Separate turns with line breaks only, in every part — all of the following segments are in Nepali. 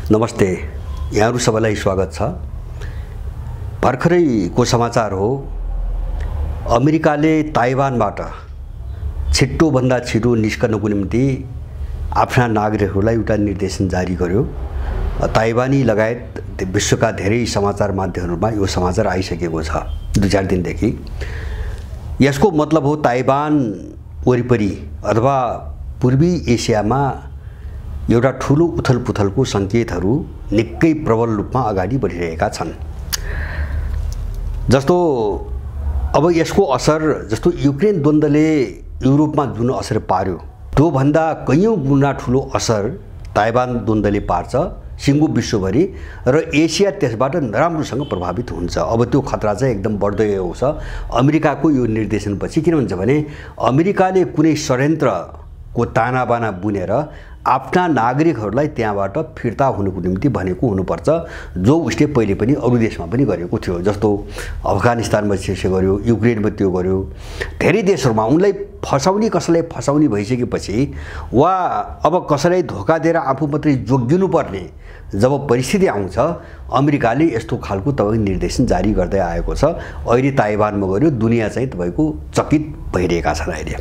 नमस्ते, यहाँहरु सबैलाई स्वागत छ। भर्खरैको समाचार हो, अमेरिकाले ताइवानबाट छिटोभन्दा छिटो निस्कनको निम्ति आफ्ना नागरिकहरूलाई एउटा निर्देशन जारी गर्यो। ताइवानी लगायत विश्वका धेरै समाचार माध्यमहरुमा यो समाचार आइसकेको छ 2-4 दिनदेखि। यसको मतलब हो ताइवान वरिपरि अथवा पूर्वी एसियामा एउटा ठूलो उथलपुथलको संकेतहरु निकै प्रबल रूपमा अगाडि बढिरहेका छन्। जस्तो अब यसको असर जस्तो युक्रेन द्वन्द्वले युरोपमा जुन असर पार्यो त्यो भन्दा कयौं गुणा ठूलो असर ताइवान द्वन्द्वले पार्छ सिंगो विश्वभरि र एसिया त्यसबाट नराम्रोसँग प्रभावित हुन्छ। अब त्यो खतरा चाहिँ एकदम बढ्दै गएको छ अमेरिकाको यो निर्देशनपछि। किन भन्छ भने अमेरिकाले कुनै षड्यन्त्रको तानाबाना बुनेर आफ्ना नागरिकहरूलाई त्यहाँबाट फिर्ता हुनुको निम्ति भनेको हुनुपर्छ, जो उसले पहिले पनि अरु देशमा पनि गरेको थियो। जस्तो अफगानिस्तानमा त्यसो गर्यो, युक्रेनमा त्यो गर्यो। धेरै देशहरुमा उनलाई फसाउने कसैलाई फसाउने भइसकेपछि वा अब कसैलाई धोका दिएर आफू मात्रै जोगिनु पर्ने जब परिस्थिति आउँछ, अमेरिकाले यस्तो खालको तपाईको निर्देशन जारी गर्दै आएको छ। अहिले ताइवानमा गर्यो, दुनिया चाहिँ तपाईको चकित भइरहेका छन् अहिले।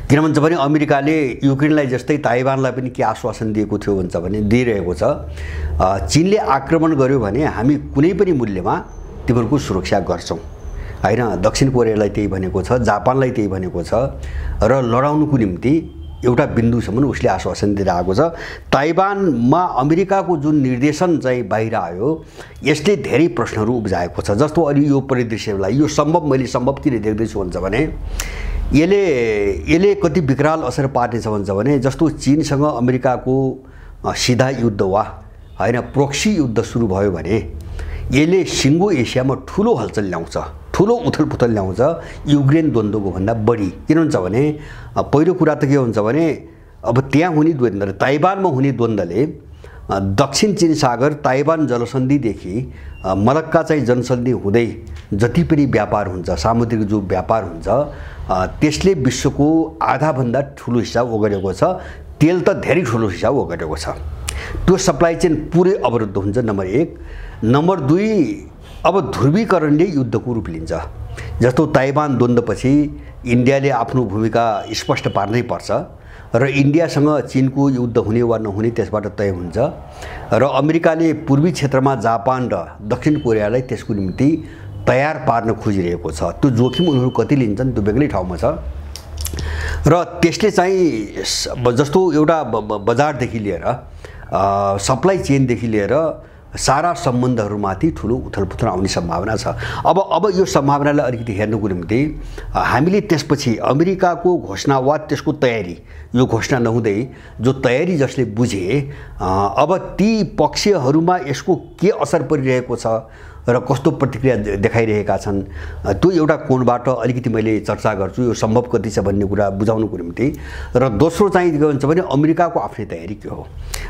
किन भन्छ भने अमेरिकाले युक्रेनलाई जस्तै ताइवानलाई पनि के आश्वासन दिएको थियो भन्छ भने दिइरहेको छ, चीनले आक्रमण गर्यो भने हामी कुनै पनि मूल्यमा तिम्रो सुरक्षा गर्छौं हैन। दक्षिण कोरियालाई त्यही भनेको छ, जापानलाई त्यही भनेको छ र लडाउनुको निम्ति एउटा बिन्दुसम्म उसले आश्वासन दिइरहेको छ। ताइवानमा अमेरिकाको जुन निर्देशन चाहिँ बाहिर आयो, यसले धेरै प्रश्नहरु उब्जाएको छ। जस्तो अलि यो परिदृश्यलाई यो मैले सम्भव किन देख्दै छु भन्छ भने यसले कति विकराल असर पार्नेछ भन्छ भने जस्तो चीनसँग अमेरिकाको सीधा युद्ध वा हैन प्रोक्सी युद्ध सुरु भयो भने यसले सिंगो एसियामा ठूलो हलचल ल्याउँछ, ठूलो उथलपुथल ल्याउँछ युक्रेन द्वन्द्वको भन्दा बढी। किन भन्छ भने पहिलो कुरा त के हुन्छ भने अब त्यहाँ हुने द्वन्द्व, ताइवानमा हुने द्वन्द्वले दक्षिण चीन सागर ताइवान जलसन्धिदेखि मलक्का चाहिँ जनसन्धि हुँदै जति पनि व्यापार हुन्छ, सामुद्रिक जो व्यापार हुन्छ, त्यसले विश्वको आधा भन्दा ठूलो हिस्सा ओगटेको छ। तेल त धेरै ठूलो हिस्सा ओगटेको छ। त्यो सप्लाई चेन पुरै अवरुद्ध हुन्छ, नम्बर 1। नम्बर 2, अब ध्रुवीकरणले युद्धको रूप लिन्छ। जस्तो ताइवान द्वन्द्वपछि इन्डियाले आफ्नो भूमिका स्पष्ट पार्नै पर्छ र इन्डियासँग चीनको युद्ध हुने वा नहुने त्यसबाट तय हुन्छ र अमेरिकाले पूर्वी क्षेत्रमा जापान र दक्षिण कोरियालाई त्यसको निम्ति तयार पार्न खोजिरहेको छ। त्यो जोखिम उनीहरु कति लिन्छन् त्यो बेग्लै ठाउँमा छ र त्यसले चाहिँ जस्तो एउटा बजारदेखि लिएर सप्लाई चेनदेखि लिएर सारा सम्बन्धहरुमाथि ठूलो उथलपुथल आउने सम्भावना छ। अब यो सम्भावनालाई अलिकति हेर्नुको निम्ति हामीले त्यसपछि अमेरिकाको घोषणा वा त्यसको तयारी, यो घोषणा नहुँदै जो तयारी जसले बुझे अब ती पक्षहरुमा यसको के असर परिरहेको छ र कस्तो प्रतिक्रिया देखाइरहेका छन्, त्यो एउटा कोणबाट अलिकति मैले चर्चा गर्छु यो सम्भव कति छ भन्ने कुरा बुझाउनको निम्ति। र दोस्रो चाहिँ के भन्छ भने अमेरिकाको आफ्नै तयारी के हो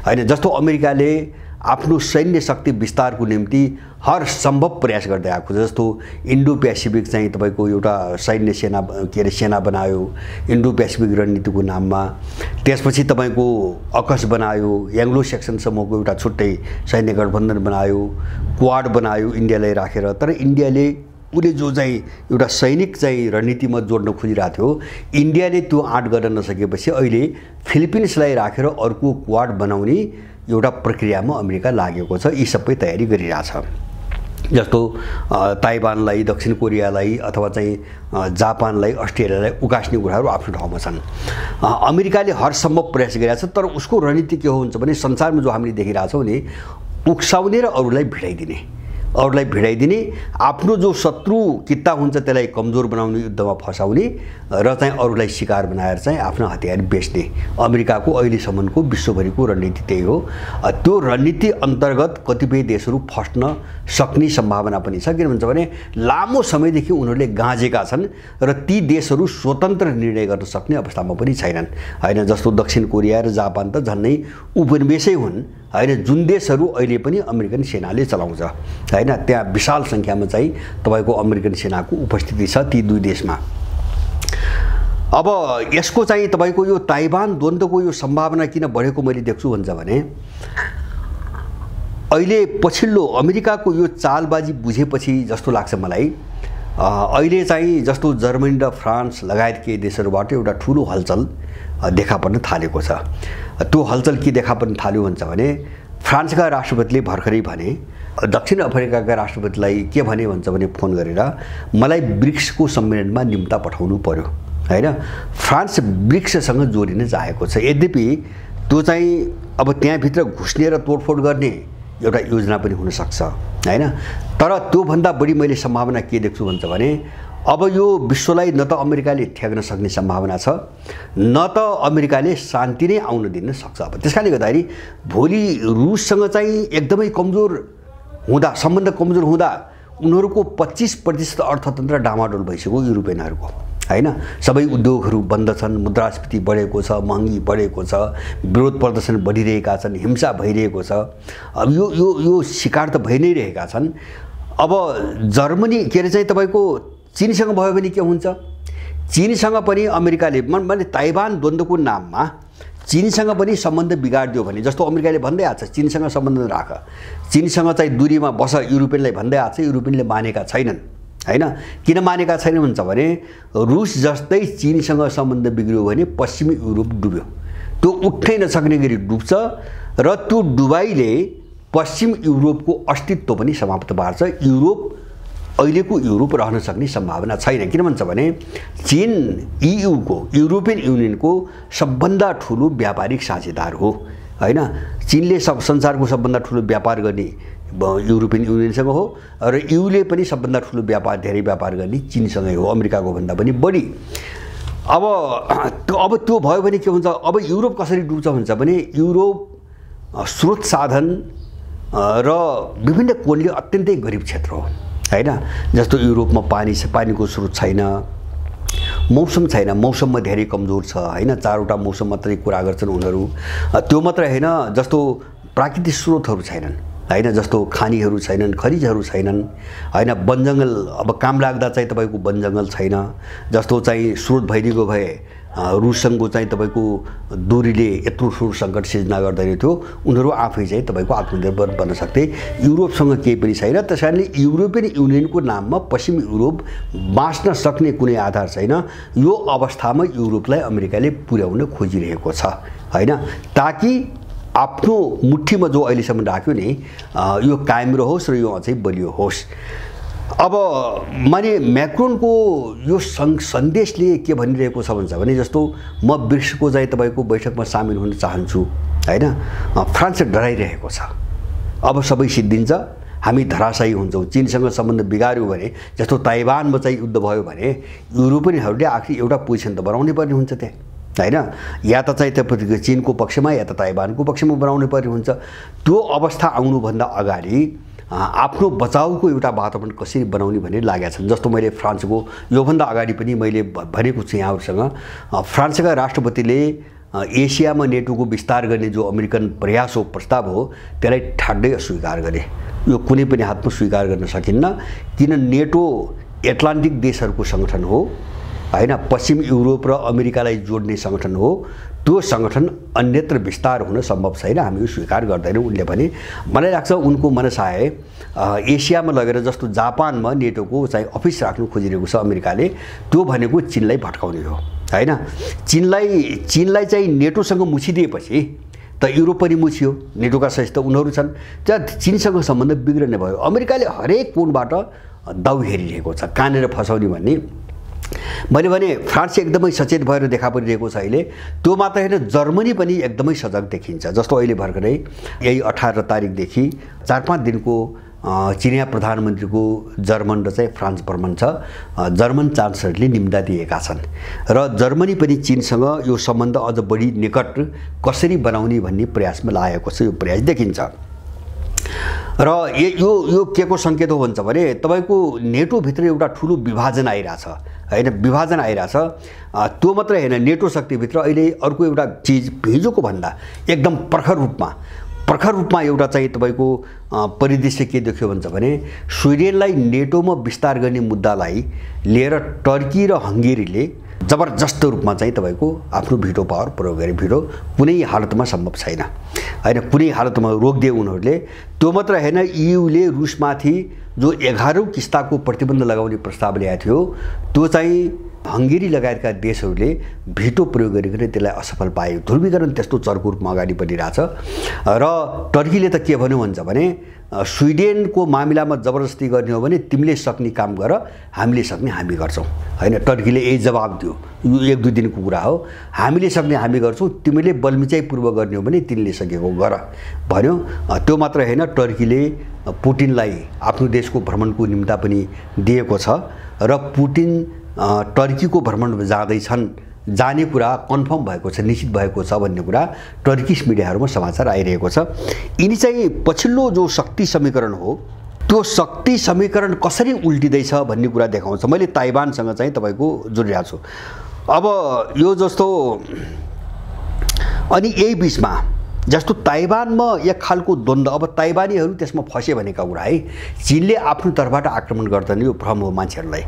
हैन। जस्तो अमेरिकाले आफ्नो सैन्य शक्ति विस्तारको निम्ति हर सम्भव प्रयास गर्दै आएको छ। जस्तो इन्डो पेसिफिक चाहिँ तपाईको एउटा सैन्य सेना बनायो इन्डो पेसिफिक रणनीतिको नाममा। त्यसपछि तपाईको अकस बनायो, एङ्ग्लो सेक्सन समूहको एउटा छुट्टै सैन्य गठबन्धन बनायो, क्वाड बनायो इन्डियालाई राखेर। तर इन्डियाले उले जो चाहिँ एउटा सैनिक चाहिँ रणनीतिमा जोड्न खोजिरहेको थियो, इन्डियाले त्यो आँट गर्न नसकेपछि अहिले फिलिपिन्सलाई राखेर अर्को क्वाड बनाउने एउटा प्रक्रियामा अमेरिका लागेको छ। यी सबै तयारी गरिरहेछ। जस्तो ताइवानलाई, दक्षिण कोरियालाई अथवा चाहिँ जापानलाई, अस्ट्रेलियालाई उकास्ने कुराहरु आफ्नो ठाउँमा छन्। अमेरिकाले हर सम्भव प्रयास गरिरहेछ। तर उसको रणनीति के हो हुन्छ भने संसारमा जो हामीले देखिरहेछौं नि, उक्साउने र अरूलाई भिडाइदिने, आफ्नो जो शत्रु किता हुन्छ त्यसलाई कमजोर बनाउने, युद्धमा फसाउने र चाहिँ अरूलाई शिकार बनाएर चाहिँ आफ्नो हतियार बेच्ने अमेरिकाको अहिलेसम्मको विश्वभरिको रणनीति त्यही हो। त्यो रणनीति अन्तर्गत कतिपय देशहरू फस्न सक्ने सम्भावना पनि छ। किन भन्छ भने लामो समयदेखि उनीहरूले गाँजेका छन् र ती देशहरू स्वतन्त्र निर्णय गर्न सक्ने अवस्थामा पनि छैनन् हैन। जस्तो दक्षिण कोरिया र जापान त झन्नै उपनिवेशै हुन् हैन, जुन देशहरू अहिले पनि अमेरिकन सेनाले चलाउँछ हैन। त्यहाँ विशाल संख्यामा चाहिँ तपाईको अमेरिकन सेनाको उपस्थिति छ ती दुई देशमा। अब यसको चाहिँ तपाईको यो ताइवान द्वन्द्वको यो सम्भावना किन बढेको मैले देख्छु भन्छ भने अहिले पछिल्लो अमेरिकाको यो चालबाजी बुझेपछि जस्तो लाग्छ मलाई अहिले चाहिँ जस्तो जर्मनी र फ्रान्स लगायत केही देशहरूबाट एउटा ठुलो हलचल देखा पर्न थालेको छ। त्यो हलचल के देखा पर्न थाल्यो भन्छ भने फ्रान्सका राष्ट्रपतिले भर्खरै भने दक्षिण अफ्रिकाका राष्ट्रपतिलाई के भने भन्छ भने फोन गरेर मलाई ब्रिक्सको सम्मेलनमा निम्ता पठाउनु पर्यो हैन। फ्रान्स ब्रिक्ससँग जोडिन चाहेको छ। यद्यपि त्यो चाहिँ अब त्यहाँभित्र घुस्ने र तोडफोड गर्ने एउटा योजना पनि हुन सक्छ हैन। तर त्यो भन्दा बढी मैले सम्भावना के देख्छु भन्छ भने अब यो विश्वलाई न त अमेरिकाले ठेक्न सक्ने सम्भावना छ न त अमेरिकाले शान्ति नै आउन दिन सक्छ। अब त्यसकारणले गर्दाखेरि भोलि रुससँग चाहिँ एकदमै कमजोर हुँदा सम्बन्ध कमजोर हुँदा उनीहरूको 25% अर्थतन्त्र डामाडोल भइसक्यो युरोपियनहरूको हैन। सबै उद्योगहरू बन्द छन्, मुद्रास्फीति बढेको छ, महँगी बढेको छ, विरोध प्रदर्शन बढिरहेका छन्, हिंसा भइरहेको छ। अब यो शिकार त भइ नै रहेका छन्। अब जर्मनी के अरे चाहिँ तपाईको चीनसँग भयो भने के हुन्छ? चीनसँग पनि अमेरिकाले माने ताइवान द्वन्द्वको नाममा चीनसँग पनि सम्बन्ध बिगाडिदियो भने जस्तो अमेरिकाले भन्दै आछ चीनसँग सम्बन्ध राख, चीनसँग चाहिँ दूरीमा बस युरोपियनलाई भन्दै आछ, युरोपियनले मानेका छैनन् हैन। किन मानेका छैनन् भन्छ भने रुस जस्तै चीनसँग सम्बन्ध बिग्रियो भने पश्चिमी युरोप डुब्यो, त्यो उठ्नै नसक्ने गरी डुब्छ र त्यो डुबाइले पश्चिम युरोपको अस्तित्व पनि समाप्त पार्छ। युरोप अहिलेको युरोप रहन सक्ने सम्भावना छैन। किन भन्छ भने चीन ईयूको युरोपियन युनियनको सबभन्दा ठुलो व्यापारिक साझेदार हो हैन। चीनले संसारको सबभन्दा ठुलो व्यापार गर्ने युरोपियन युनियनसँग हो र ईयूले पनि सबभन्दा ठुलो धेरै व्यापार गर्ने चीनसँगै हो, अमेरिकाको भन्दा पनि बढी। अब त्यो भयो भने के हुन्छ? अब युरोप कसरी डुब्छ भन्छ भने युरोप स्रोत साधन र विभिन्न कोणले अत्यन्तै गरिब क्षेत्र हो हैन। जस्तो युरोपमा पानीको स्रोत छैन, मौसम छैन, मौसममा धेरै कमजोर छ हैन। 4वटा मौसम मात्रै कुरा गर्छन् उनीहरू। त्यो मात्रै हैन, जस्तो प्राकृतिक स्रोतहरू छैनन् हैन, जस्तो खानीहरू छैनन्, खनिजहरू छैनन् हैन। वनजङ्गल अब काम लाग्दा चाहिँ तपाईको वनजङ्गल छैन। जस्तो चाहिँ स्रोत भइदिएको भए रुससँगको चाहिँ तपाईको दूरीले यत्रो ठुलो सङ्कट सिर्जना गर्दैन थियो, उनीहरू आफै चाहिँ तपाईको आत्मनिर्भर बन्न सक्थे। युरोपसँग केही पनि छैन। त्यसकारणले युरोपियन युनियनको नाममा पश्चिमी युरोप बाँच्न सक्ने कुनै आधार छैन। यो अवस्थामा युरोपलाई अमेरिकाले पुर्याउन खोजिरहेको छ हैन, ताकि आफ्नो मुठ्ठीमा जो अहिलेसम्म राख्यो नि यो कायम रहोस् र यो अझै बलियो होस्। अब माने म्याक्रोनको यो सन्देशले के भनिरहेको छ भन्छ भने जस्तो म ब्रिक्सको चाहिँ तपाईको बैठकमा सामेल हुन चाहन्छु हैन। फ्रान्स डराइरहेको छ अब सबै सिद्धिन्छ, हामी धराशायी हुन्छौँ। चीनसँग सम्बन्ध बिगार्यो भने जस्तो ताइवानमा चाहिँ युद्ध भयो भने युरोपियनहरूले आखिर एउटा पोजिसन त बनाउनै पर्ने हुन्छ त्यहाँ हैन। या त चाहिँ त्यो चीनको पक्षमा या त ताइवानको पक्षमा बनाउनै पर्ने हुन्छ। त्यो अवस्था आउनुभन्दा अगाडि आफ्नो बचाउको एउटा वातावरण कसरी बनाउने भनेर लागेका छन्। जस्तो मैले फ्रान्सको योभन्दा अगाडि पनि मैले भनेको छु यहाँहरूसँग, फ्रान्सका राष्ट्रपतिले एसियामा नेटोको विस्तार गर्ने जो अमेरिकन प्रयास हो, प्रस्ताव हो, त्यसलाई ठाड्दै अस्वीकार गरे। यो कुनै पनि हातमा स्वीकार गर्न सकिन्न, किन नेटो एटलान्टिक देशहरूको सङ्गठन हो हैन, पश्चिम युरोप र अमेरिकालाई जोड्ने सङ्गठन हो। त्यो सङ्गठन अन्यत्र विस्तार हुन सम्भव छैन, हामी यो स्वीकार गर्दैनौँ उनले भने। मलाई लाग्छ उनको मनसाय एसियामा लगेर जस्तो जापानमा नेटोको चाहिँ अफिस राख्नु खोजिरहेको छ अमेरिकाले, त्यो भनेको चीनलाई भट्काउने हो हैन। चीनलाई चाहिँ नेटोसँग मुछिदिएपछि त युरोप पनि मुछियो, नेटोका सदस्य उनीहरू छन्, त्यहाँ चीनसँग सम्बन्ध बिग्रने भयो। अमेरिकाले हरेक कोणबाट दाउ हेरिरहेको छ, कहाँनिर फसाउने भन्ने। मैले भने फ्रान्स एकदमै सचेत भएर देखा परिरहेको छ अहिले। त्यो मात्र होइन, जर्मनी पनि एकदमै सजग देखिन्छ। जस्तो अहिले भर्खरै यही 18 तारिकदेखि 4-5 दिनको चिनिया प्रधानमन्त्रीको जर्मन र चाहिँ फ्रान्स भ्रमण छ। जर्मन चान्सलरले निम्दा दिएका छन् र जर्मनी पनि चीनसँग यो सम्बन्ध अझ बढी निकट कसरी बनाउने भन्ने प्रयासमा लागेको छ। यो प्रयास देखिन्छ र यो के को सङ्केत हो भन्छ भने तपाईको नेटोभित्र एउटा ठुलो विभाजन आइरहेछ हैन। विभाजन आइरहेछ, त्यो मात्रै हैन, नेटो शक्तिभित्र अहिले अर्को एउटा चिज हिजोको भन्दा एकदम प्रखर रूपमा एउटा चाहिँ तपाईको परिदृश्य के देख्यो भन्छ भने स्विडेनलाई नेटोमा विस्तार गर्ने मुद्दालाई लिएर टर्की र हङ्गेरीले जबरजस्त रूपमा चाहिँ तपाईको आफ्नो भिटो पावर प्रयोग गरे भिटो कुनै हालतमा सम्भव छैन हैन कुनै हालतमा रोक्दिए उनीहरूले त्यो मात्र हैन ईयूले रुसमाथि जो 11औं किस्ताको प्रतिबन्ध लगाउने प्रस्ताव ल्याएको थियो त्यो चाहिँ हंगेरी लगायतका देशहरूले भिटो प्रयोग गरिकन त्यसलाई असफल पायो ध्रुवीकरण त्यस्तो चर्को रूपमा अगाडि बढिरहेछ र टर्कीले त के भन्यो भन्छ भने स्विडेनको मामिलामा जबरजस्ती गर्ने हो भने तिमीले सक्ने काम गर हामीले सक्ने हामी गर्छौं हैन टर्कीले यही जवाब दियो यो एक दुई दिनको कुरा हो हामीले सक्ने हामी गर्छौं तिमीले बलमिचाइ पूर्व गर्ने हो भने तिमीले सकेको गर भन्यो त्यो मात्र हैन टर्कीले पुटिनलाई आफ्नो देशको भ्रमणको निम्ता पनि दिएको छ र पुटिन टर्कीको भ्रमणमा जाँदैछन् जाने कुरा कन्फर्म भएको छ निश्चित भएको छ भन्ने कुरा टर्किश मिडियाहरुमा समाचार आइरहेको छ यिनी चाहिँ पछिल्लो जो शक्ति समीकरण हो त्यो शक्ति समीकरण कसरी उल्टिदैछ भन्ने कुरा देखाउँछ मैले ताइवानसँग चाहिँ तपाईको जोडिरहेको छु अब यो जस्तो अनि यही बीचमा जस्तो ताइवानमा एक खालको द्वन्द अब ताइवानीहरु त्यसमा फसे भनेका कुरा है चीनले आफ्नो तर्फबाट आक्रमण गर्दैन यो भ्रम हो मान्छेहरुलाई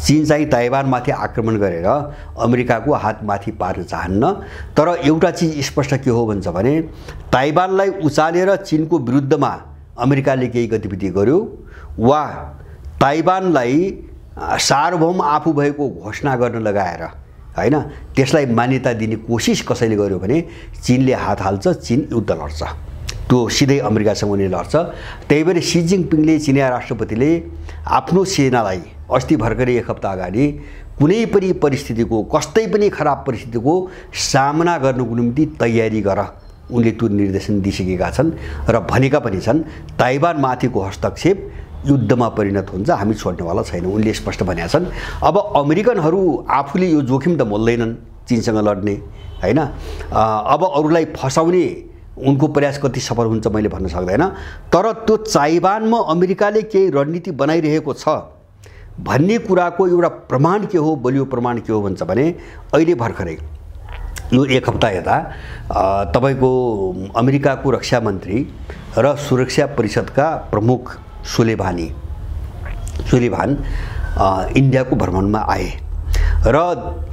चीन चाहिँ ताइवानमाथि आक्रमण गरेर अमेरिकाको हात माथि पार्न चाहन्न तर एउटा चीज स्पष्ट के हो भन्छ भने ताइवानलाई उचालेर चीनको विरुद्धमा अमेरिकाले केही गतिविधि गर्यो वा ताइवानलाई सार्वभौम आफू भएको घोषणा गर्न लगाएर हैन त्यसलाई मान्यता दिने कोशिश कसैले गर्यो भने चीनले हात हाल्छ चीन युद्ध लड्छ त्यो सिधै अमेरिकासँग नै लड्छ त्यही भएर सी जिनपिङले चीनिया राष्ट्रपतिले आफ्नो सेनालाई अस्ति भर्खरै एक हप्ता अगाडि कुनै पनि परिस्थितिको कस्तै पनि खराब परिस्थितिको सामना गर्नको निम्ति तयारी गर उनले त्यो निर्देशन दिइसकेका छन् र भनेका पनि छन् ताइवान माथिको हस्तक्षेप युद्धमा परिणत हुन्छ हामी छोड्नेवाला छैन उनले स्पष्ट भनेका छन् अब अमेरिकनहरु आफूले यो जोखिम त मोल्दैनन् चीनसँग लड्ने हैन अब अरूलाई फसाउने उनको प्रयास कति सफल हुन्छ मैले भन्न सक्दैन तर त्यो ताइवानमा अमेरिकाले केही रणनीति बनाइरहेको छ भन्ने कुराको एउटा प्रमाण के हो बलियो प्रमाण के हो भन्छ भने अहिले भर्खरै यो एक हप्ता यता तपाईको अमेरिकाको रक्षा मन्त्री र सुरक्षा परिषदका प्रमुख सुलेभान इन्डियाको भ्रमणमा आए र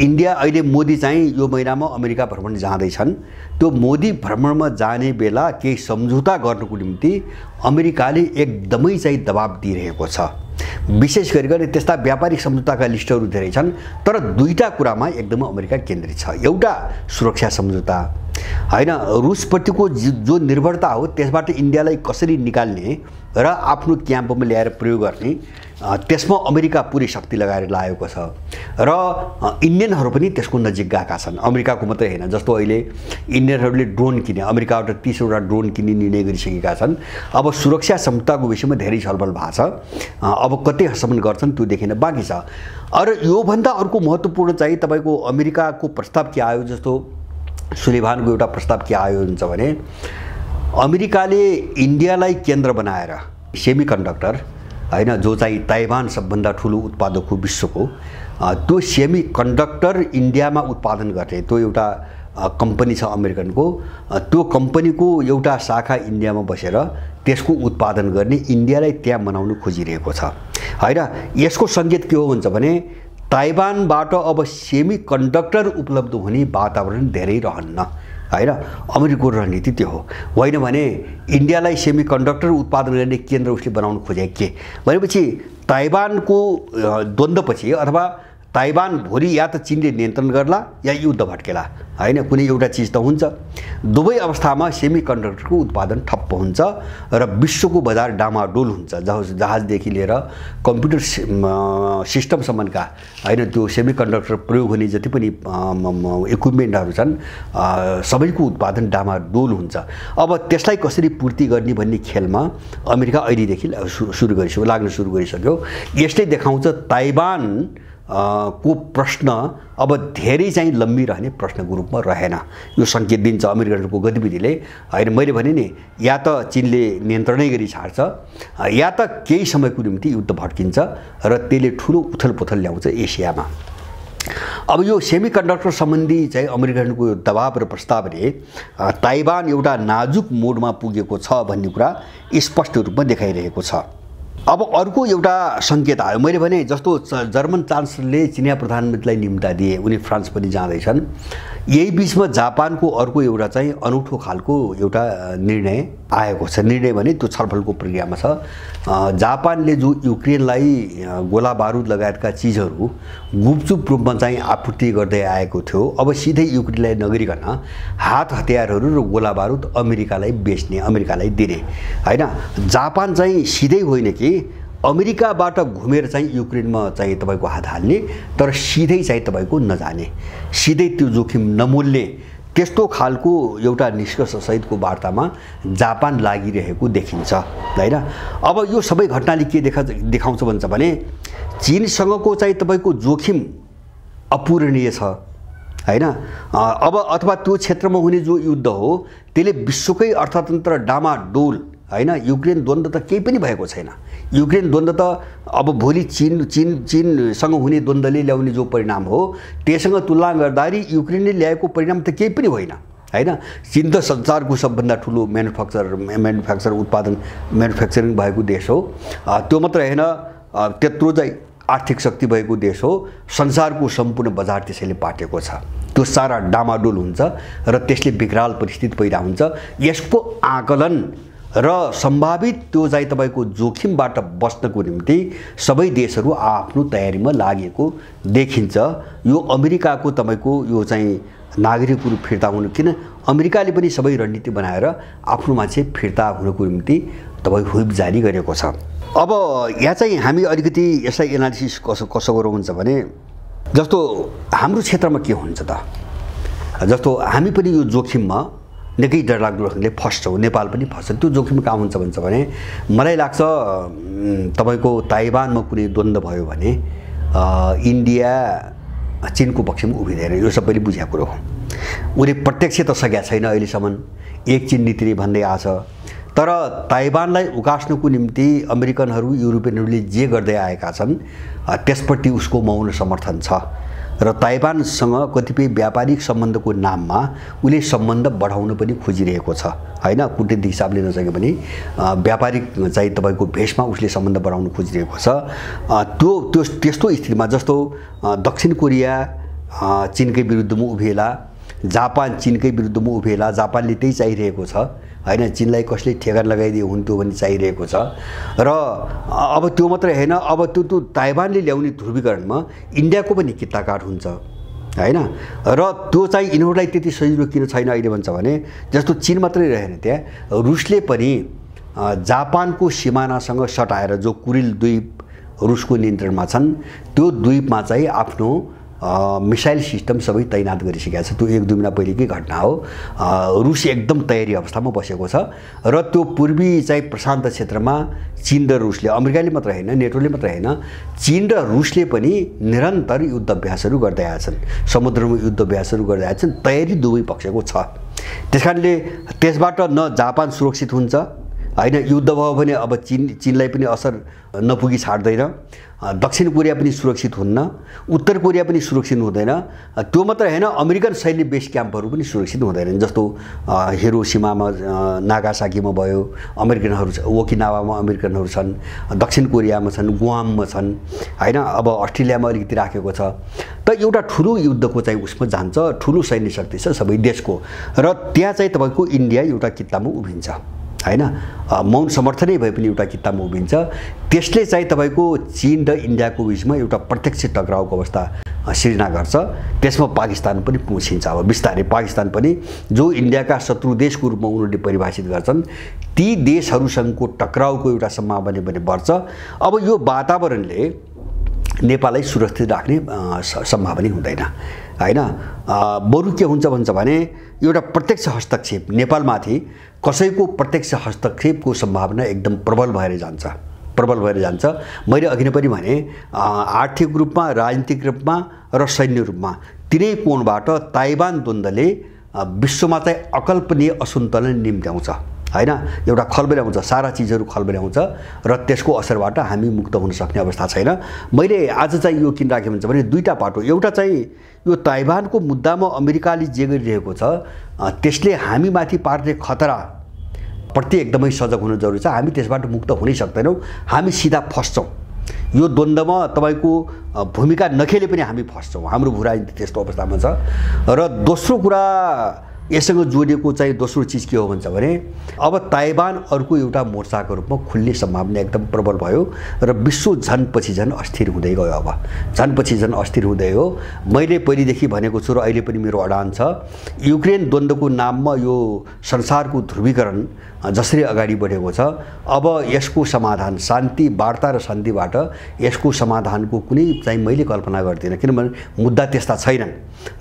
इन्डिया अहिले मोदी चाहिँ यो महिनामा अमेरिका भ्रमण जाँदैछन् त्यो मोदी भ्रमणमा जाने बेला केही सम्झौता गर्नको निम्ति अमेरिकाले एकदमै चाहिँ दबाब दिइरहेको छ विशेष गरिकन त्यस्ता व्यापारिक सम्झौताका लिस्टहरू धेरै छन् तर दुईटा कुरामा एकदमै अमेरिका केन्द्रित छ एउटा सुरक्षा सम्झौता हैन रुसप्रतिको जो निर्भरता हो त्यसबाट इन्डियालाई कसरी निकाल्ने र आफ्नो क्याम्पमा ल्याएर प्रयोग गर्ने त्यसमा अमेरिका पुरै शक्ति लगाएर लागेको छ र इन्डियनहरु पनि त्यसको नजिक गएका छन् अमेरिकाको मात्रै हैन जस्तो अहिले इन्डियनहरुले ड्रोन किने अमेरिकाबाट 30 वटा ड्रोन किन्ने निर्णय गरिसकेका छन् अब सुरक्षा क्षमताको विषयमा धेरै छलफल भएको छ अब कति हदसम्म गर्छन् त्यो देखिन बाँकी छ र यो भन्दा अर्को महत्त्वपूर्ण चाहिँ तपाईको अमेरिकाको प्रस्ताव के आयो जस्तो सुलेभानको एउटा प्रस्ताव के आयो हुन्छ भने अमेरिकाले इन्डियालाई केन्द्र बनाएर सेमिकन्डक्टर हैन जो चाहिँ ताइवान सबभन्दा ठूलो उत्पादक हो विश्वको त्यो सेमिकन्डक्टर इन्डियामा उत्पादन गर्ने त्यो एउटा कम्पनी छ अमेरिकनको त्यो कम्पनीको एउटा शाखा इन्डियामा बसेर त्यसको उत्पादन गर्ने इन्डियालाई त्यहाँ बनाउन खोजिरहेको छ हैन यसको संकेत के हो भन्छ भने ताइवानबाट अब सेमिकन्डक्टर उपलब्ध हुने वातावरण धेरै रहन्न हैन अमेरिकाको रणनीति त्यो हो होइन भने इन्डियालाई सेमिकन्डक्टर उत्पादन गर्ने केन्द्र उसले बनाउन खोजे के भनेपछि ताइवानको द्वन्द्वपछि अथवा ताइवान भोलि या त चीनले नियन्त्रण गर्ला या युद्ध भट्केला हैन कुनै एउटा चीज त हुन्छ दुवै अवस्थामा सेमिकन्डक्टरको उत्पादन ठप्प हुन्छ र विश्वको बजार डामाडोल हुन्छ जहाजदेखि लिएर कम्प्युटर सिस्टमसम्मका हैन त्यो सेमिकन्डक्टर प्रयोग हुने जति पनि इक्विपमेन्टहरु छन् सबैको उत्पादन डामाडोल हुन्छ अब त्यसलाई कसरी पूर्ति गर्ने भन्ने खेलमा अमेरिका अहिलेदेखि लाग्न सुरु गरिसक्यो यसले देखाउँछ ताइवान को प्रश्न अब धेरै चाहिँ लम्बिरहने प्रश्नको रूपमा रहेन यो संकेत दिन्छ अमेरिकाको गतिविधिले हैन मैले भने नि या त चीनले नियन्त्रणै गरी छाड्छ या त केही समयको निम्ति युद्ध भड्किन्छ र त्यसले ठूलो उथलपुथल ल्याउँछ एसियामा अब यो सेमिकन्डक्टर सम्बन्धी चाहिँ अमेरिकाको दबाव र प्रस्तावले ताइवान एउटा नाजुक मोडमा पुगेको छ भन्ने कुरा स्पष्ट रूपमा देखाइरहेको छ अब अर्को एउटा सङ्केत आयो, मैले भने जस्तो जर्मन चान्सलरले चिनिया प्रधानमन्त्रीलाई निम्ता दिए, उनी फ्रान्स पनि जाँदैछन्। यही बिचमा जापानको अर्को एउटा चाहिँ अनौठो खालको एउटा निर्णय आएको छ। निर्णय भने त्यो छलफलको प्रक्रियामा छ। जापानले जो युक्रेनलाई गोला बारुद लगायतका चिजहरू गुपचुप रूपमा चाहिँ आपूर्ति गर्दै आएको थियो, अब सिधै युक्रेनलाई नगरिकन हात हतियारहरू र गोला बारुद अमेरिकालाई बेच्ने, अमेरिकालाई दिने हैन। जापान चाहिँ सिधै होइन कि अमेरिकाबाट घुमेर चाहिँ युक्रेनमा चाहिँ तपाईको हात हाल्ने, तर सिधै चाहिँ तपाईको नजाने, सिधै त्यो जोखिम नमोल्ने, त्यस्तो खालको एउटा निष्कर्षसहितको वार्तामा जापान लागिरहेको देखिन्छ हैन। अब यो सबै घटनाले के देखाउँछ भन्छ भने चीनसँगको चाहिँ तपाईको जोखिम अपूरणीय छ हैन। अब अथवा त्यो क्षेत्रमा हुने जो युद्ध हो त्यसले विश्वकै अर्थतन्त्र डामाडोल हैन। युक्रेन द्वन्द्व त केही पनि भएको छैन। युक्रेन द्वन्द्व त अब भोलि चीनसँग हुने द्वन्द्वले ल्याउने जो परिणाम हो त्यससँग तुलना गर्दाखेरि युक्रेनले ल्याएको परिणाम त केही पनि होइन हैन। चीन त संसारको सबभन्दा ठुलो म्यानुफ्याक्चरिङ भएको देश हो। त्यो मात्र होइन, त्यत्रो चाहिँ आर्थिक शक्ति भएको देश हो। संसारको सम्पूर्ण बजार त्यसैले पाटेको छ। त्यो सारा डामाडोल हुन्छ र त्यसले विकराल परिस्थिति पैदा हुन्छ। यसको आकलन र सम्भावित त्यो चाहिँ तपाईको जोखिमबाट बच्नको निम्ति सबै देशहरू आफ्नो तयारीमा लागेको देखिन्छ। यो अमेरिकाको तपाईको यो चाहिँ नागरिकहरू फिर्ता हुनु, किन अमेरिकाले पनि सबै रणनीति बनाएर आफ्नो मान्छे फिर्ता हुनको निम्ति तपाईको हुइप जारी गरेको छ। अब यहाँ चाहिँ हामी अलिकति यसलाई एनालिसिस कसो गरौँ हुन्छ भने जस्तो हाम्रो क्षेत्रमा के हुन्छ त, जस्तो हामी पनि यो जोखिममा निकै डरलाग्दो ढङ्गले फस्छौँ, नेपाल पनि फस्छ। त्यो जोखिम कहाँ हुन्छ भन्छ भने मलाई लाग्छ तपाईको ताइवानमा कुनै द्वन्द्व भयो भने इन्डिया चीनको पक्षमा उभिँदैन। यो सबैले बुझेको कुरो हो। उनी प्रत्यक्ष त सकेका छैन अहिलेसम्म, एक चीन नीतिले भन्दै आछ, तर ताइवानलाई उकास्नको निम्ति अमेरिकनहरू युरोपियनहरूले जे गर्दै आएका छन् त्यसप्रति उसको मौन समर्थन छ र ताइवानसँग कतिपय व्यापारिक सम्बन्धको नाममा उसले सम्बन्ध बढाउन पनि खोजिरहेको छ हैन। कूटनीतिक हिसाबले नसके पनि व्यापारिक चाहिँ तपाईको भेषमा उसले सम्बन्ध बढाउन खोजिरहेको छ। त्यस्तो स्थितिमा जस्तो दक्षिण कोरिया चीनकै विरुद्धमा उभिएला, जापान चीनकै विरुद्धमा उभिएला, जापानले त्यही चाहिरहेको छ हैन। चीनलाई कसले ठेगान लगाइदिए हुन्थ्यो भन्ने चाहिरहेको छ। र अब त्यो मात्रै होइन, अब त्यो ताइवानले ल्याउने ध्रुवीकरणमा इन्डियाको पनि किताकाट हुन्छ हैन। र त्यो चाहिँ यिनीहरूलाई त्यति सजिलो किन छैन अहिले भन्छ भने जस्तो चीन मात्रै रहेन, त्यहाँ रुसले पनि जापानको सिमानासँग सटाएर जो कुरिल द्वीप रुसको नियन्त्रणमा छन् त्यो द्वीपमा चाहिँ आफ्नो मिसाइल सिस्टम सबै तैनात गरिसकेको छ। त्यो 1-2 महिना पहिलेकै घटना हो। रुस एकदम तयारी अवस्थामा बसेको छ र त्यो पूर्वी चाहिँ प्रशान्त क्षेत्रमा चीन र रुसले, अमेरिकाले मात्र होइन, नेटोले मात्र होइन, चीन र रुसले पनि निरन्तर युद्ध अभ्यासहरू गर्दै आएछन्, समुद्रमा युद्ध अभ्यासहरू गर्दै आएछन्। तयारी दुवै पक्षको छ। त्यसकारणले त्यसबाट न जापान सुरक्षित हुन्छ हैन। युद्ध भयो भने अब चीनलाई पनि असर नपुगी छाड्दैन, दक्षिण कोरिया पनि सुरक्षित हुन्न, उत्तर कोरिया पनि सुरक्षित हुँदैन। त्यो मात्र होइन, अमेरिकन सैन्य बेस क्याम्पहरू पनि सुरक्षित हुँदैनन्। जस्तो हिरोसिमामा नागासाकीमा भयो अमेरिकनहरू, ओकिनावामा अमेरिकनहरू छन्, दक्षिण कोरियामा छन्, गुआममा छन् हैन। अब अस्ट्रेलियामा अलिकति राखेको छ। त एउटा ठुलो युद्धको चाहिँ उसमा जान्छ, ठुलो सैन्य शक्ति छ सबै देशको, र त्यहाँ चाहिँ तपाईको इन्डिया एउटा कित्तामा उभिन्छ हैन। मौन समर्थनै भए पनि एउटा कित्तामा उभिन्छ। त्यसले चाहिँ तपाईको चीन र इन्डियाको बिचमा एउटा प्रत्यक्ष टकरावको अवस्था सिर्जना गर्छ। त्यसमा पाकिस्तान पनि पहुँचिन्छ। अब बिस्तारै पाकिस्तान पनि जो इन्डियाका शत्रु देशको रूपमा उनीहरूले परिभाषित गर्छन्, ती देशहरूसँगको टकरावको एउटा सम्भावना पनि बढ्छ। अब यो वातावरणले नेपाललाई सुरक्षित राख्ने सम्भावना हुँदैन हैन। बरु के हुन्छ भन्छ भने एउटा प्रत्यक्ष हस्तक्षेप नेपालमाथि कसैको प्रत्यक्ष हस्तक्षेपको सम्भावना एकदम प्रबल भएर जान्छ। मैले अघि नै पनि भने आर्थिक रूपमा, राजनीतिक रूपमा र सैन्य रूपमा तिनै कोणबाट ताइवान द्वन्द्वले विश्वमा चाहिँ अकल्पनीय असन्तुलन निम्त्याउँछ हैन। एउटा खलबल्याउँछ, सारा चिजहरू खलबल्याउँछ र त्यसको असरबाट हामी मुक्त हुन सक्ने अवस्था छैन। मैले आज चाहिँ यो किन राखेँ भन्छ भने दुईटा पाटो। एउटा चाहिँ यो ताइवानको मुद्दामा अमेरिकाले जे गरिरहेको छ त्यसले हामीमाथि पार्ने खतरा प्रति एकदमै सजग हुनु जरुरी छ। हामी त्यसबाट मुक्त हुनै सक्दैनौँ, हामी सिधा फस्छौँ। यो द्वन्द्वमा तपाईको भूमिका नखेले पनि हामी फस्छौँ। हाम्रो भूराजनीति त्यस्तो अवस्थामा छ। र दोस्रो कुरा यससँग जोडिएको चाहिँ दोस्रो चिज के हो भन्छ भने अब ताइवान अर्को एउटा मोर्चाको रूपमा खुल्ने सम्भावना एकदम प्रबल भयो र विश्व झनपछि झन अस्थिर हुँदै गयो। अब झनपछि झन अस्थिर हुँदै हो। मैले पहिलेदेखि भनेको छु र अहिले पनि मेरो अडान छ, युक्रेन द्वन्द्वको नाममा यो संसारको ध्रुवीकरण जसरी अगाडि बढेको छ, अब यसको समाधान शान्ति वार्ता र शान्तिबाट यसको समाधानको कुनै चाहिँ मैले कल्पना गर्दिनँ। किनभने मुद्दा त्यस्ता छैनन्,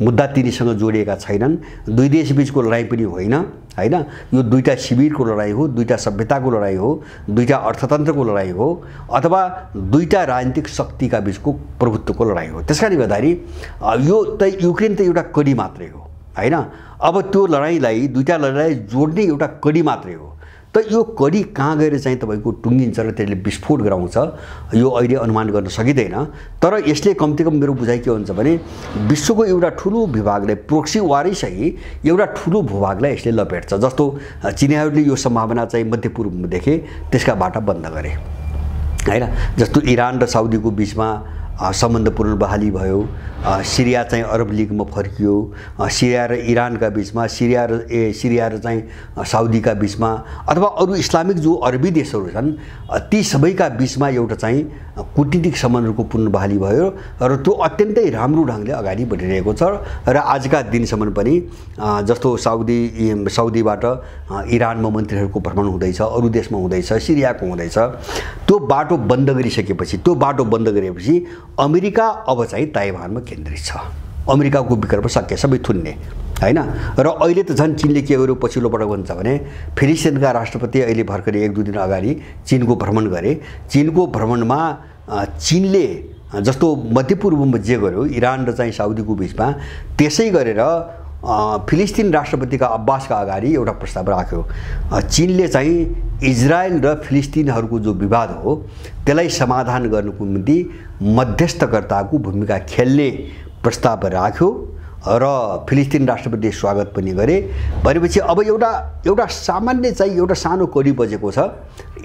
मुद्दा तिनीसँग जोडिएका छैनन्। दुई देशबीचको लडाइँ पनि होइन, हैन? यो दुईटा शिविरको लडाइँ हो, दुईटा सभ्यताको लडाइँ हो, दुईटा अर्थतन्त्रको लडाइँ हो, अथवा दुईटा राजनीतिक शक्तिका बीचको प्रभुत्वको लडाइँ हो। त्यसकारणले गर्दाखेरि यो त युक्रेन त एउटा कडी मात्रै हो, हैन? अब त्यो लडाइँलाई दुईटा लडाइँलाई जोड्ने एउटा कडी मात्रै हो। त यो कडी कहाँ गएर चाहिँ तपाईको टुङ्गिन्छ र त्यसले विस्फोट गराउँछ यो अहिले अनुमान गर्न सकिँदैन। तर यसले कमसेकम मेरो बुझाइ के हुन्छ भने विश्वको एउटा ठुलो विभागलाई प्रोक्सी वारै सही एउटा ठुलो भूभागलाई यसले लपेट्छ। जस्तो चिनीहरूले यो सम्भावना चाहिँ मध्यपूर्वमा देखे, त्यसका बाटा बन्द गरे, हैन? जस्तो इरान र साउदीको बीचमा सम्बन्ध पुनर्बहाली भयो, सिरिया चाहिँ अरब लिगमा फर्कियो, सिरिया र इरानका बीचमा, सिरिया र चाहिँ साउदीका बीचमा, अथवा अरू इस्लामिक जो अरबी देशहरू छन् ती सबैका बीचमा एउटा चाहिँ कूटनीतिक सम्बन्धहरूको पुनर्बहाली भयो र त्यो अत्यन्तै राम्रो ढङ्गले अगाडि बढिरहेको छ। र आजका दिनसम्म पनि जस्तो साउदीबाट इरानमा मन्त्रीहरूको भ्रमण हुँदैछ, अरू देशमा हुँदैछ, सिरियाको हुँदैछ। त्यो बाटो बन्द गरिसकेपछि अमेरिका अब चाहिँ ताइवानमा केन्द्रित छ। अमेरिकाको विकल्प सके सबै थुन्ने, हैन? र अहिले त झन् चीनले के गर्यो पछिल्लो पटक भन्छ भने फिलिस्तिनका राष्ट्रपति अहिले भर्खरै एक दुई दिन अगाडि चीनको भ्रमण गरे। चीनको भ्रमणमा चीनले जस्तो मध्यपूर्वमा जे गर्यो इरान र चाहिँ साउदीको बीचमा, त्यसै गरेर फिलिस्तिन राष्ट्रपतिका अब्बासका अगाडि एउटा प्रस्ताव राख्यो। चीनले चाहिँ इजरायल र फिलिस्तिनहरूको जो विवाद हो त्यसलाई समाधान गर्नको निम्ति मध्यस्थकर्ताको भूमिका खेल्ने प्रस्ताव राख्यो र फिलिस्तिन राष्ट्रपतिले स्वागत पनि गरे। भनेपछि अब एउटा सामान्य चाहिँ एउटा सानो कडी बजेको छ,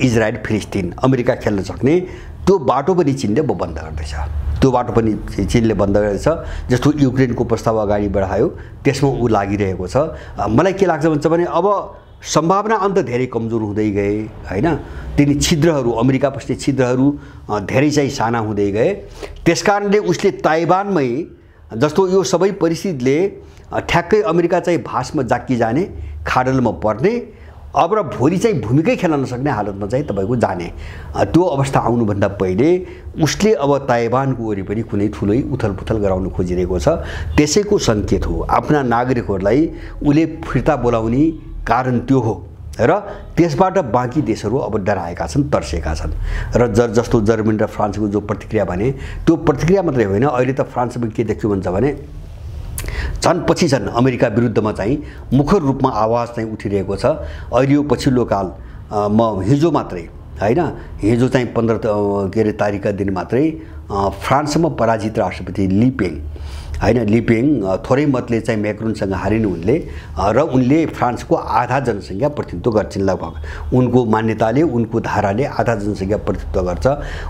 इजरायल फिलिस्तिन अमेरिका खेल्न सक्ने त्यो बाटो पनि चीनले बन्द गर्दैछ। त्यो बाटो पनि चीनले बन्द गर्दैछ। जस्तो युक्रेनको प्रस्ताव अगाडि बढायो त्यसमा ऊ लागिरहेको छ। मलाई के लाग्छ भन्छ भने अब सम्भावना अन्त धेरै कमजोर हुँदै गए, हैन? तिनी छिद्रहरू अमेरिका पस्ने छिद्रहरू धेरै चाहिँ साना हुँदै गए। त्यसकारणले उसले ताइवानमै जस्तो यो सबै परिस्थितिले ठ्याक्कै अमेरिका चाहिँ भासमा जाक्की जाने, खाडलमा पर्ने, अब र भोलि चाहिँ भूमिकै खेल्न नसक्ने हालतमा चाहिँ तपाईको जाने त्यो अवस्था आउनुभन्दा पहिले उसले अब ताइवानको वरिपरि कुनै ठुलै उथलपुथल गराउन खोजिरहेको छ। त्यसैको सङ्केत हो। आफ्ना नागरिकहरूलाई उसले फिर्ता बोलाउने कारण त्यो हो र त्यसबाट बाँकी देशहरू अब डराएका छन्, तर्सेका छन्। र जस्तो जर्मनी र फ्रान्सको जो प्रतिक्रिया भने त्यो प्रतिक्रिया मात्रै होइन, अहिले त फ्रान्समा के देख्छु भन्छ भने झन् पछि झन् अमेरिका विरुद्धमा चाहिँ मुखर रूपमा आवाज चाहिँ उठिरहेको छ। अहिले यो पछिल्लो काल हिजो मात्रै, हैन? हिजो चाहिँ 15 तारिकका दिन मात्रै फ्रान्समा पराजित राष्ट्रपति लिपेङ, हैन? लिपेङ थोरै मतले चाहिँ मैक्रोनसँग हारिनु र उनले फ्रान्सको आधा जनसङ्ख्या प्रतिनिधित्व गर्छिन्। लगभग उनको मान्यताले, उनको धाराले आधा जनसङ्ख्या प्रतिनिधित्व गर्छ।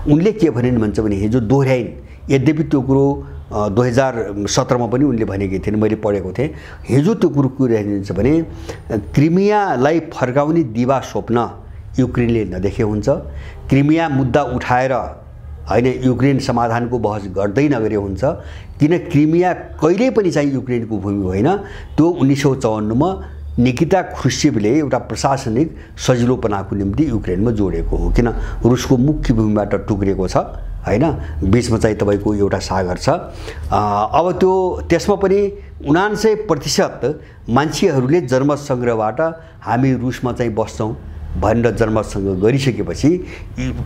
उनले के भनिन् भन्छ भने हिजो दोहोऱ्याइन्। यद्यपि त्यो कुरो 2017 मा पनि उनले भनेकी थिइन्, मैले पढेको थिएँ। हिजो त्यो कुरो के रहन्छ भने क्रिमियालाई फर्काउने दिवा स्वप्न युक्रेनले नदेखे हुन्छ। क्रिमिया मुद्दा उठाएर हैन युक्रेन समाधानको बहस गर्दै नगरे हुन्छ, किन क्रिमिया कहिल्यै पनि चाहिँ युक्रेनको भूमि होइन। त्यो 1954 मा निकिता ख्रुश्चेभले एउटा प्रशासनिक सजिलोपनाको निम्ति युक्रेनमा जोडेको हो, किन रुसको मुख्य भूमिबाट टुक्रेको छ, हैन? बीचमा चाहिँ तपाईको एउटा सागर छ। अब त्यो त्यसमा पनि 79% मान्छेहरूले जनमत संग्रहबाट हामी रुसमा चाहिँ बस्छौँ, भनेर जनमतसँग गरिसकेपछि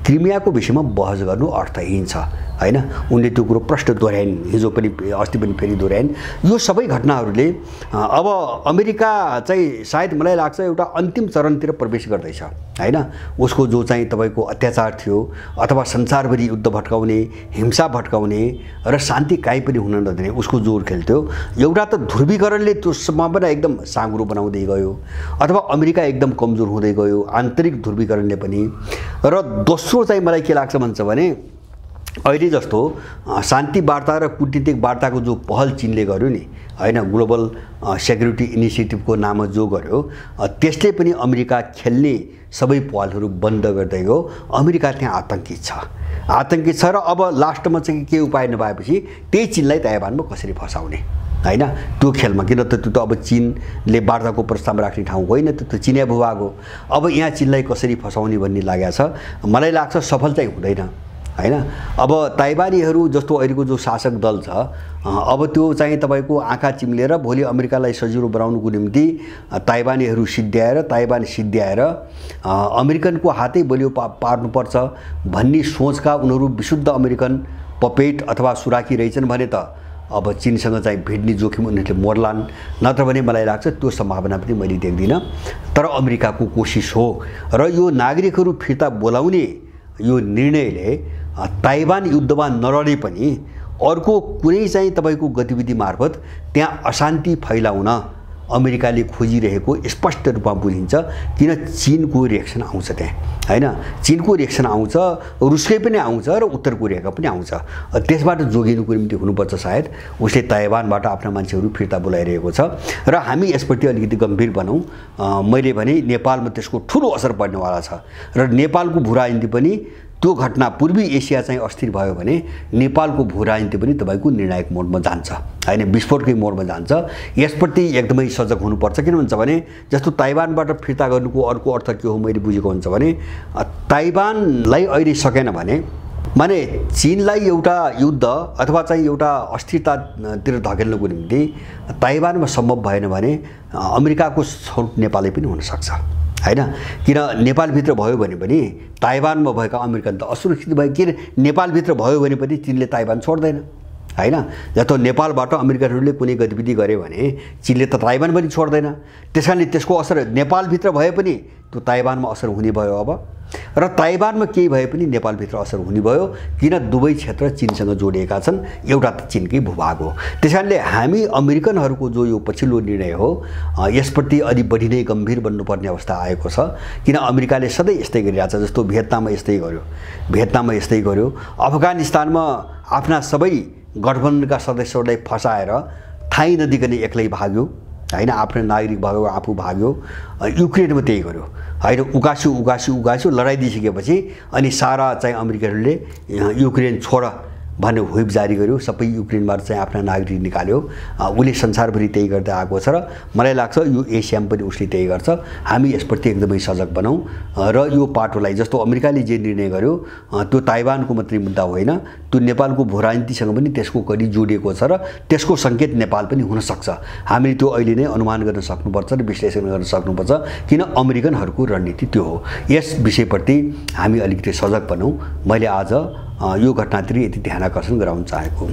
क्रिमियाको विषयमा बहस गर्नु अर्थहीन छ हैन। उनले त्यो कुरो प्रश्न दोहोऱ्याइन्, हिजो पनि अस्ति पनि फेरि दोहोऱ्याइन्। यो सबै घटनाहरूले अब अमेरिका चाहिँ सायद मलाई लाग्छ एउटा अन्तिम चरणतिर प्रवेश गर्दैछ हैन। उसको जो चाहिँ तपाईको अत्याचार थियो अथवा संसारभरि युद्ध भट्काउने, हिंसा भट्काउने र शान्ति काहीँ पनि हुन नदिने उसको जोर खेल्थ्यो। एउटा त ध्रुवीकरणले त्यो सम्भावना एकदम साँघुरो बनाउँदै गयो अथवा अमेरिका एकदम कमजोर हुँदै गयो आन्तरिक ध्रुवीकरणले पनि। र दोस्रो चाहिँ मलाई के लाग्छ भन्छ भने अहिले जस्तो शान्ति वार्ता र कूटनीतिक वार्ताको जो पहल चीनले गर्यो नि हैन, ग्लोबल सेक्युरिटी इनिसिएटिभको नाममा जो गर्यो त्यसले पनि अमेरिका खेल्ने सबै पहलहरू बन्द गर्दै गयो। अमेरिका त्यहाँ आतंकित छ र अब लास्टमा चाहिँ के उपाय नभएपछि त्यही चीनलाई ताइवानमा कसरी फसाउने हैन, त्यो खेलमा। किन त त्यो त अब चीनले वार्ताको प्रस्ताव राख्ने ठाउँ होइन, त्यो त चिनिया भूभाग हो। अब यहाँ चीनलाई कसरी फसाउने भन्ने लागेको छ। मलाई लाग्छ सफल चाहिँ हुँदैन हैन। अब ताइवानीहरू जस्तो अहिलेको जो शासक दल छ अब त्यो चाहिँ तपाईको आँखा चिम्लेर भोलि अमेरिकालाई सजिलो बनाउनुको निम्ति ताइवानीहरू सिद्ध्याएर अमेरिकनको हातै बलियो पार्नुपर्छ भन्ने सोचका उनीहरू विशुद्ध अमेरिकन पपेट अथवा सुराकी रहेछन् भने त अब चीनसँग चाहिँ भिड्ने जोखिम उनीहरूले मोर्लान्। नत्र भने मलाई लाग्छ त्यो सम्भावना पनि मैले देख्दिनँ। तर अमेरिकाको कोसिस हो र यो नागरिकहरू फिर्ता बोलाउने यो निर्णयले ताइवान युद्धमा नलडे पनि अर्को कुनै चाहिँ तपाईको गतिविधि मार्फत त्यहाँ अशान्ति फैलाउन अमेरिकाले खोजिरहेको स्पष्ट रूपमा बुझिन्छ। किन चीनको रिएक्सन आउँछ त्यहाँ हैन, चीनको रिएक्सन आउँछ, रुसकै पनि आउँछ र उत्तर कोरियाका पनि आउँछ। त्यसबाट जोगिनुको निम्ति हुनुपर्छ सायद उसले ताइवानबाट आफ्ना मान्छेहरू फिर्ता बोलाइरहेको छ र हामी यसप्रति अलिकति गम्भीर बनौँ। मैले भने नेपालमा त्यसको ठुलो असर पर्नेवाला छ र नेपालको भू राजनीति पनि त्यो घटना पूर्वी एसिया चाहिँ अस्थिर भयो भने नेपालको भू राजनीति पनि तपाईको निर्णायक मोडमा जान्छ हैन, विस्फोटकै मोडमा जान्छ। यसप्रति एकदमै सजग हुनुपर्छ। किन भन्छ भने जस्तो ताइवानबाट फिर्ता गर्नुको अर्को अर्थ के हो मैले बुझेको हुन्छ भने ताइवानलाई अहिले सकेन भने माने चीनलाई एउटा युद्ध अथवा चाहिँ एउटा अस्थिरतातिर धकेल्नुको निम्ति ताइवानमा सम्भव भएन भने अमेरिकाको छनौट नेपालले पनि हुन सक्छ हैन। किन नेपालभित्र भयो भने पनि ताइवानमा भएका अमेरिकन त असुरक्षित भयो। किन नेपालभित्र भयो भने पनि चीनले ताइवान छोड्दैन हैन। जस्तो नेपालबाट अमेरिकनहरूले कुनै गतिविधि गरे भने चीनले त ताइवान पनि छोड्दैन। त्यसकारणले त्यसको असर नेपालभित्र भए पनि त्यो ताइवानमा असर हुने भयो अब, र ताइवानमा केही भए पनि नेपालभित्र असर हुने भयो। किन दुवै क्षेत्र चीनसँग जोडिएका छन्, एउटा त चीनकै भूभाग हो। त्यसकारणले हामी अमेरिकनहरूको जो यो पछिल्लो निर्णय हो यसप्रति अलि बढी नै गम्भीर बन्नुपर्ने अवस्था आएको छ। किन अमेरिकाले सधैँ यस्तै गरिरहेछ, जस्तो भियतनाममा यस्तै गर्यो, अफगानिस्तानमा आफ्ना सबै गठबन्धनका सदस्यहरूलाई फसाएर थाहै नदिकन एक्लै भाग्यो हैन, आफ्नो नागरिक भाग्यो, आफू भाग्यो। युक्रेनमा त्यही गर्यो हैन, उकास्यो लडाइदिइसकेपछि अनि सारा चाहिँ अमेरिकनहरूले युक्रेन छोड भन्ने व्हिप जारी गर्यो, सबै युक्रेनबाट चाहिँ आफ्ना नागरिक निकाल्यो। उसले संसारभरि त्यही गर्दै आएको छ र मलाई लाग्छ यो एसियामा पनि उसले त्यही गर्छ। हामी यसप्रति एकदमै सजग बनौँ र यो पाटोलाई जस्तो अमेरिकाले जे निर्णय गर्यो त्यो ताइवानको मात्रै मुद्दा होइन, त्यो नेपालको भू राजनीतिसँग पनि त्यसको कडी जोडिएको छ र त्यसको सङ्केत नेपाल पनि हुन सक्छ। हामीले त्यो अहिले नै अनुमान गर्न सक्नुपर्छ र विश्लेषण गर्न सक्नुपर्छ। किन अमेरिकनहरूको रणनीति त्यो हो। यस विषयप्रति हामी अलिकति सजग बनौँ। मैले आज यो घटनातिर यति ध्यान आकर्षण गराउन चाहेको।